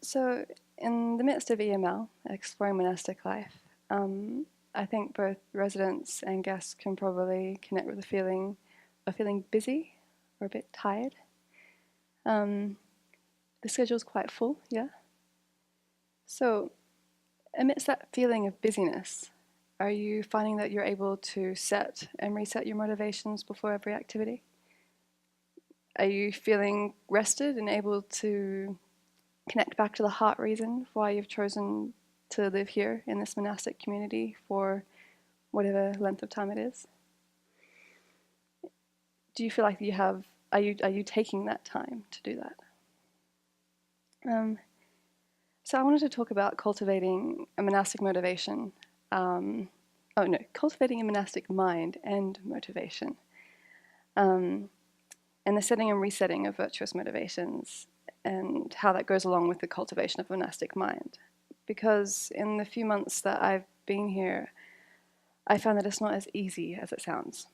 So in the midst of EML, exploring monastic life, I think both residents and guests can probably connect with the feeling of feeling busy or a bit tired. The schedule's quite full, yeah? So amidst that feeling of busyness, are you finding that you're able to set and reset your motivations before every activity? Are you feeling rested and able to connect back to the heart reason for why you've chosen to live here in this monastic community for whatever length of time it is? Do you feel like you have, are you taking that time to do that? So I wanted to talk about cultivating a monastic motivation. Cultivating a monastic mind and motivation. And the setting and resetting of virtuous motivations and how that goes along with the cultivation of a monastic mind. Because in the few months that I've been here, I found that it's not as easy as it sounds.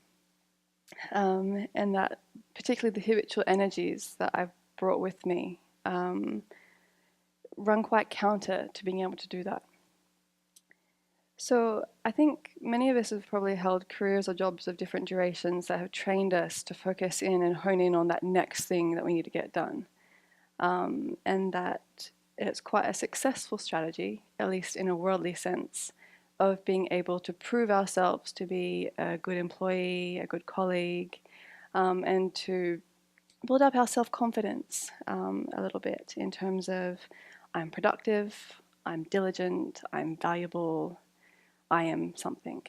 And that particularly the habitual energies that I've brought with me run quite counter to being able to do that. So I think many of us have probably held careers or jobs of different durations that have trained us to focus in and hone in on that next thing that we need to get done. And that it's quite a successful strategy, at least in a worldly sense, of being able to prove ourselves to be a good employee, a good colleague, and to build up our self-confidence a little bit in terms of I'm productive, I'm diligent, I'm valuable, I am something.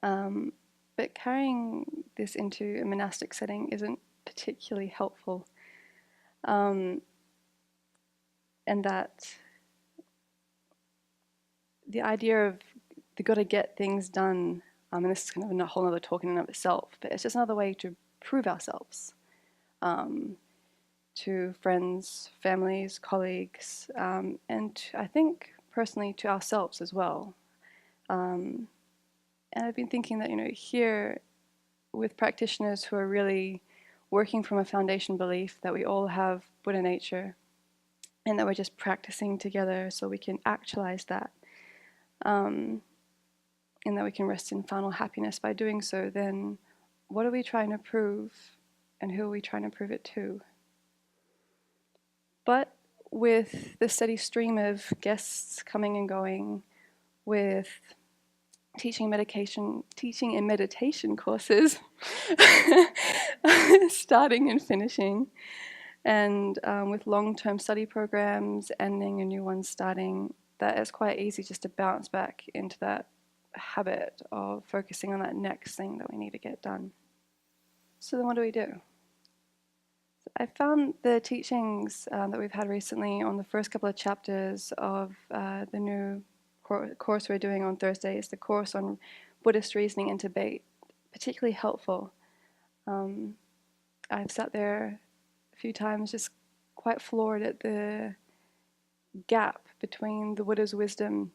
But carrying this into a monastic setting isn't particularly helpful. And that the idea of they've got to get things done, and this is kind of a whole other talk in and of itself, but it's just another way to prove ourselves to friends, families, colleagues, and I think personally to ourselves as well. And I've been thinking that, here with practitioners who are really working from a foundation belief that we all have Buddha nature and that we're just practicing together so we can actualize that, and that we can rest in final happiness by doing so, then what are we trying to prove and who are we trying to prove it to? But with the steady stream of guests coming and going, with teaching and meditation courses starting and finishing, and with long-term study programs ending and new ones starting, that it's quite easy just to bounce back into that habit of focusing on that next thing that we need to get done. So then what do we do? I found the teachings that we've had recently on the first couple of chapters of the new course we're doing on Thursdays, the course on Buddhist reasoning and debate, particularly helpful. I've sat there a few times just quite floored at the gap between the Buddha's wisdom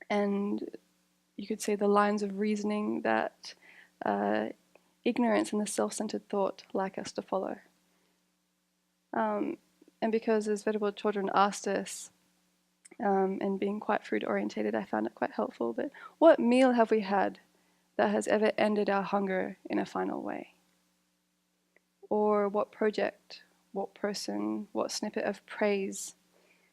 and, you could say, the lines of reasoning that ignorance and the self-centered thought like us to follow. And because as Venerable children asked us, and being quite food-orientated, I found it quite helpful. But what meal have we had that has ever ended our hunger in a final way? Or what project, what person, what snippet of praise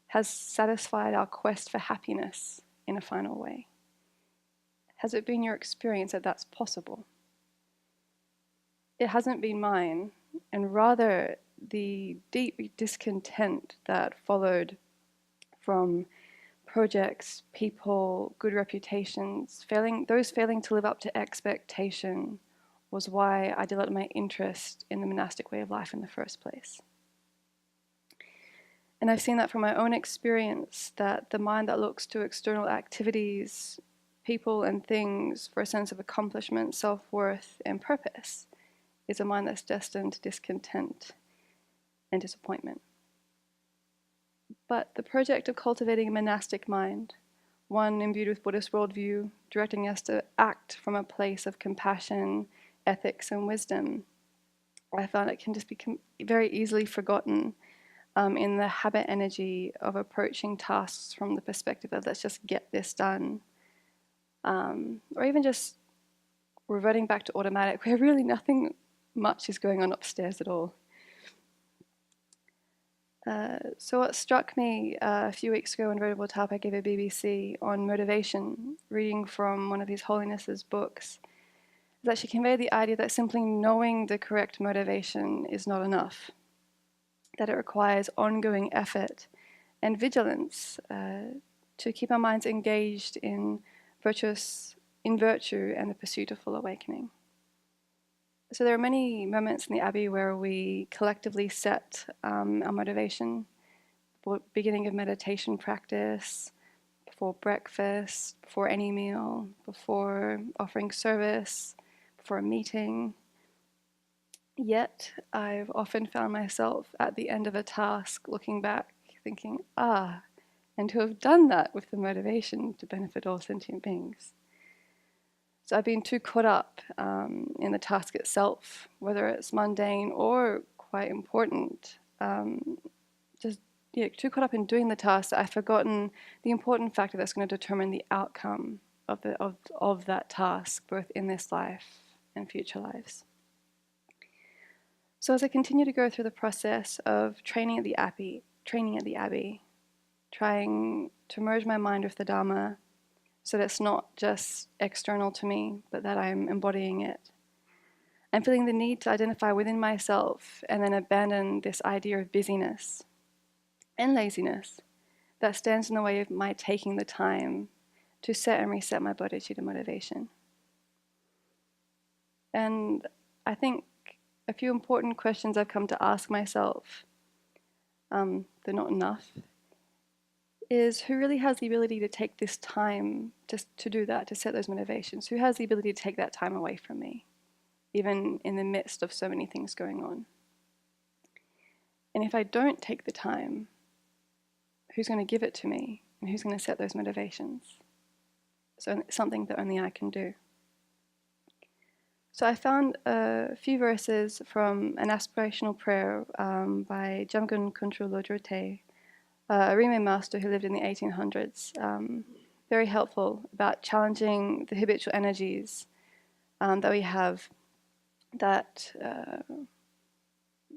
has satisfied our quest for happiness in a final way? Has it been your experience that that's possible? It hasn't been mine, and rather the deep discontent that followed from projects, people, good reputations, failing to live up to expectation was why I developed my interest in the monastic way of life in the first place. And I've seen that from my own experience, that the mind that looks to external activities, people and things for a sense of accomplishment, self-worth, and purpose is a mind that's destined to discontent and disappointment. But the project of cultivating a monastic mind, one imbued with Buddhist worldview, directing us to act from a place of compassion, ethics, and wisdom, I found it can just be very easily forgotten in the habit energy of approaching tasks from the perspective of let's just get this done, or even just reverting back to automatic, where really nothing much is going on upstairs at all. So what struck me a few weeks ago when Venerable Tapa gave a BBC on motivation, reading from one of His Holiness's books, is that she conveyed the idea that simply knowing the correct motivation is not enough, that it requires ongoing effort and vigilance to keep our minds engaged in virtue and the pursuit of full awakening. So there are many moments in the Abbey where we collectively set our motivation, beginning of meditation practice, before breakfast, before any meal, before offering service, before a meeting. Yet I've often found myself at the end of a task looking back, thinking, and to have done that with the motivation to benefit all sentient beings. So I've been too caught up in the task itself, whether it's mundane or quite important, too caught up in doing the task that I've forgotten the important factor that's going to determine the outcome of that task, both in this life and future lives. So as I continue to go through the process of training at the Abbey, trying to merge my mind with the Dharma, so that it's not just external to me, but that I'm embodying it. I'm feeling the need to identify within myself and then abandon this idea of busyness and laziness that stands in the way of my taking the time to set and reset my bodhicitta motivation. And I think a few important questions I've come to ask myself, they're not enough, is who really has the ability to take this time to do that, to set those motivations? Who has the ability to take that time away from me, even in the midst of so many things going on? And if I don't take the time, who's going to give it to me? And who's going to set those motivations? So it's something that only I can do. So I found a few verses from an aspirational prayer by Jamgon Khuntru Lodro, a Rime master who lived in the 1800s, very helpful about challenging the habitual energies that we have that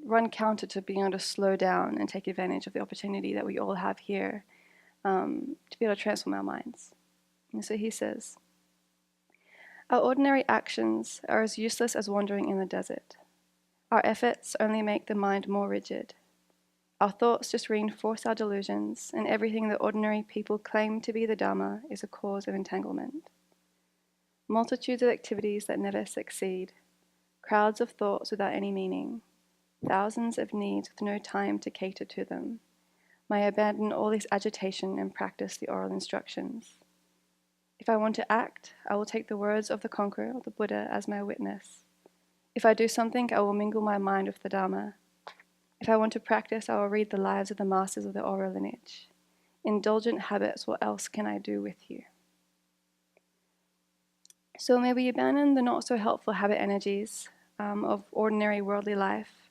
run counter to being able to slow down and take advantage of the opportunity that we all have here to be able to transform our minds. And so he says, "Our ordinary actions are as useless as wandering in the desert. Our efforts only make the mind more rigid. Our thoughts just reinforce our delusions, and everything that ordinary people claim to be the Dharma is a cause of entanglement. Multitudes of activities that never succeed, crowds of thoughts without any meaning, thousands of needs with no time to cater to them. May I abandon all this agitation and practice the oral instructions. If I want to act, I will take the words of the conqueror, or the Buddha, as my witness. If I do something, I will mingle my mind with the Dharma. If I want to practice, I will read the lives of the masters of the oral lineage. Indulgent habits, what else can I do with you?" So may we abandon the not so helpful habit energies of ordinary worldly life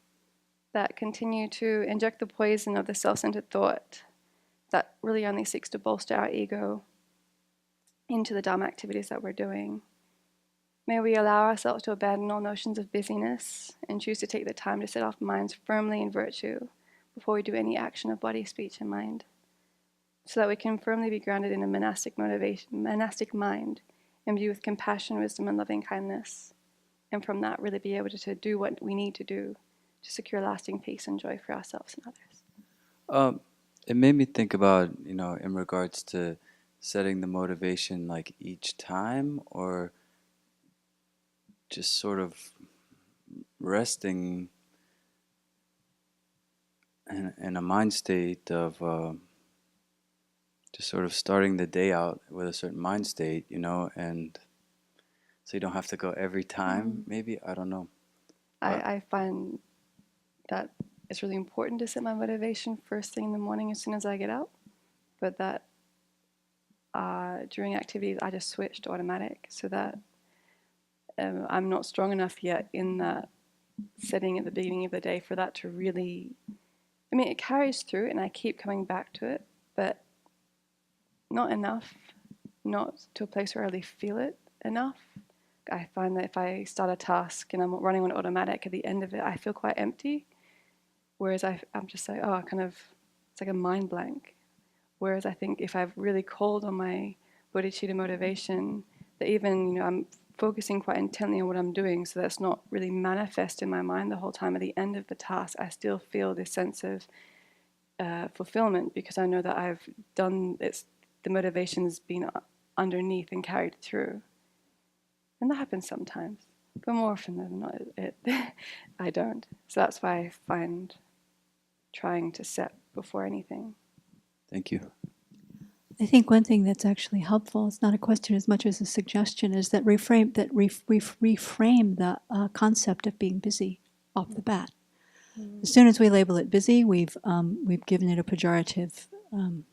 that continue to inject the poison of the self-centered thought that really only seeks to bolster our ego into the Dharma activities that we're doing. May we allow ourselves to abandon all notions of busyness and choose to take the time to set our minds firmly in virtue before we do any action of body, speech, and mind, so that we can firmly be grounded in a monastic mind, imbued with compassion, wisdom, and loving kindness, and from that really be able to do what we need to do to secure lasting peace and joy for ourselves and others. It made me think about, in regards to setting the motivation like each time, or just sort of resting in a mind state of just sort of starting the day out with a certain mind state, and so you don't have to go every time, maybe, I don't know. I find that it's really important to set my motivation first thing in the morning as soon as I get up, but that during activities I just switch to automatic, so that I'm not strong enough yet in that setting at the beginning of the day for that to really I mean, it carries through and I keep coming back to it, but not enough, not to a place where I really feel it enough. I find that if I start a task and I'm running on automatic, at the end of it, I feel quite empty. Whereas I'm just like, oh, kind of, it's like a mind blank. Whereas I think if I've really called on my bodhicitta motivation, that even, I'm focusing quite intently on what I'm doing, so that's not really manifest in my mind the whole time. At the end of the task, I still feel this sense of fulfillment because I know that I've done it's the motivation's been underneath and carried through, and that happens sometimes, but more often than not, I don't. So that's why I find trying to set before anything. Thank you. I think one thing that's actually helpful, it's not a question as much as a suggestion, is that reframe the concept of being busy off the bat. As soon as we label it busy, we've given it a pejorative. We're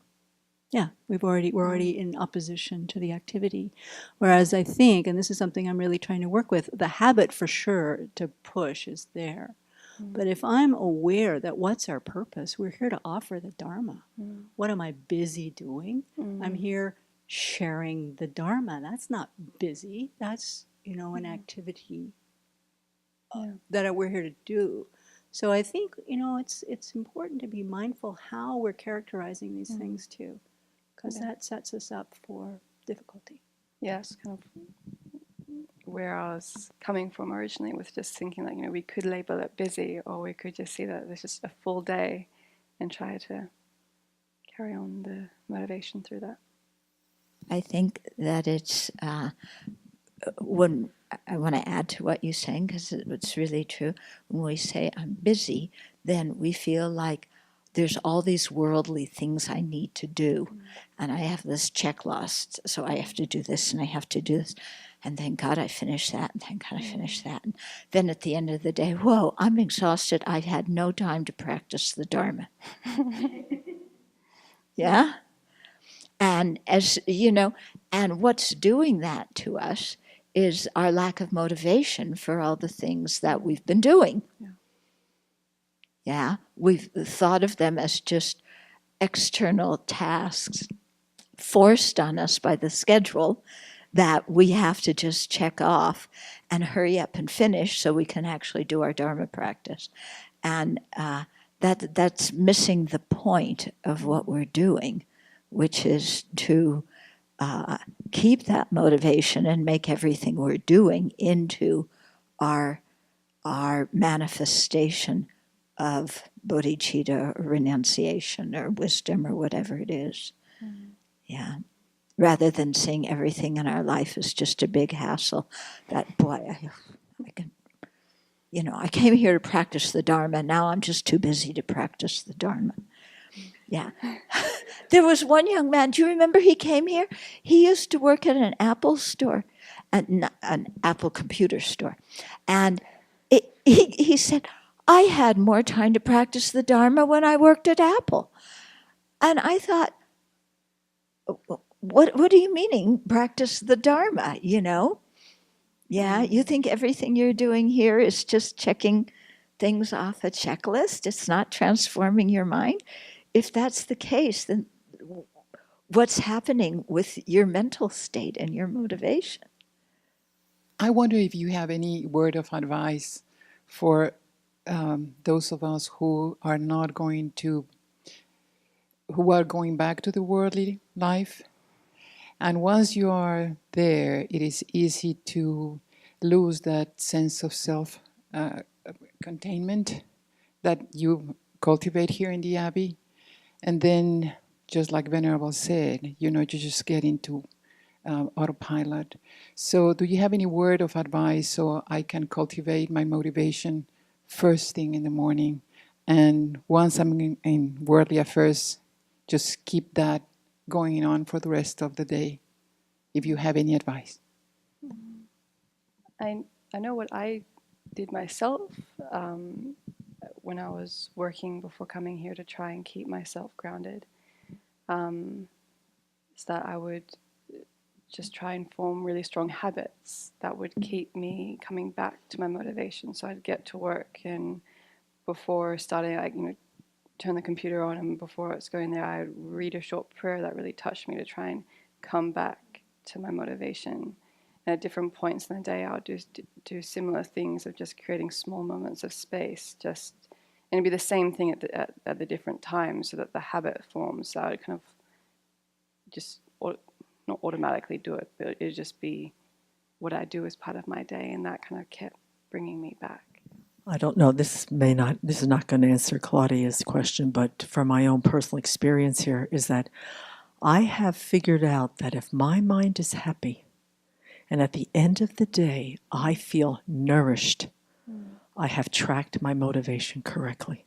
already in opposition to the activity. Whereas I think, and this is something I'm really trying to work with, the habit for sure to push is there. But if I'm aware that what's our purpose, we're here to offer the Dharma. What am I busy doing? I'm here sharing the Dharma. That's not busy. That's, an activity that we're here to do. So I think, it's important to be mindful how we're characterizing these things too, because that sets us up for difficulty. Yes, kind of where I was coming from originally was just thinking like, we could label it busy, or we could just see that there's just a full day and try to carry on the motivation through that. I think that it's, when I want to add to what you're saying, because it's really true, when we say I'm busy, then we feel like there's all these worldly things I need to do, and I have this checklist, so I have to do this, and I have to do this, and thank God I finished that, and thank God I finished that. And then at the end of the day, whoa, I'm exhausted. I've had no time to practice the Dharma. Yeah? And as you know, and what's doing that to us is our lack of motivation for all the things that we've been doing. Yeah, we've thought of them as just external tasks forced on us by the schedule that we have to just check off and hurry up and finish so we can actually do our Dharma practice. And that's missing the point of what we're doing, which is to keep that motivation and make everything we're doing into our manifestation of bodhicitta or renunciation or wisdom or whatever it is. Yeah. Rather than seeing everything in our life as just a big hassle that, boy, I came here to practice the Dharma. Now I'm just too busy to practice the Dharma. Yeah. There was one young man, do you remember he came here? He used to work at an Apple store, an Apple computer store. And he said, I had more time to practice the Dharma when I worked at Apple. And I thought, what do you mean, practice the Dharma, Yeah, you think everything you're doing here is just checking things off a checklist? It's not transforming your mind? If that's the case, then what's happening with your mental state and your motivation? I wonder if you have any word of advice for those of us who are going back to the worldly life. And once you are there, it is easy to lose that sense of self-containment that you cultivate here in the Abbey. And then, just like Venerable said, you just get into autopilot. So do you have any word of advice so I can cultivate my motivation first thing in the morning? And once I'm in worldly affairs, just keep that going on for the rest of the day, if you have any advice. I know what I did myself when I was working before coming here to try and keep myself grounded. Is that I would just try and form really strong habits that would keep me coming back to my motivation. So I'd get to work, and before starting, turn the computer on, and before it's going there, I read a short prayer that really touched me to try and come back to my motivation. And at different points in the day, I'll do similar things of just creating small moments of space, and it'd be the same thing at the different times, so that the habit forms. So I would kind of just not automatically do it, but it'd just be what I do as part of my day, and that kind of kept bringing me back. I don't know, this is not going to answer Claudia's question, but from my own personal experience here is that I have figured out that if my mind is happy and at the end of the day I feel nourished, I have tracked my motivation correctly.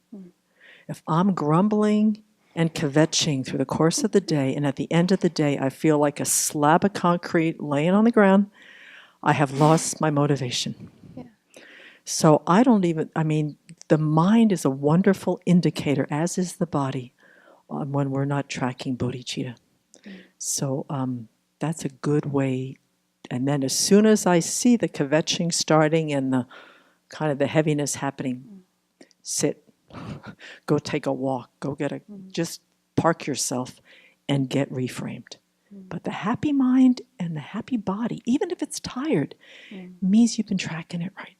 If I'm grumbling and kvetching through the course of the day, and at the end of the day I feel like a slab of concrete laying on the ground, I have lost my motivation. So the mind is a wonderful indicator, as is the body, when we're not tracking bodhicitta. So that's a good way. And then as soon as I see the kvetching starting and the kind of the heaviness happening, sit, go take a walk, just park yourself and get reframed. But the happy mind and the happy body, even if it's tired, means you've been tracking it right.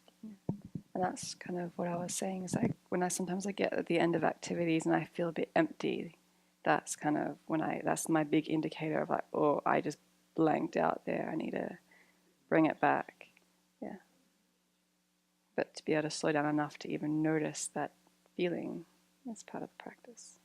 And that's kind of what I was saying, is like when sometimes I get at the end of activities and I feel a bit empty, that's kind of that's my big indicator of like, oh, I just blanked out there. I need to bring it back. Yeah. But to be able to slow down enough to even notice that feeling is part of the practice.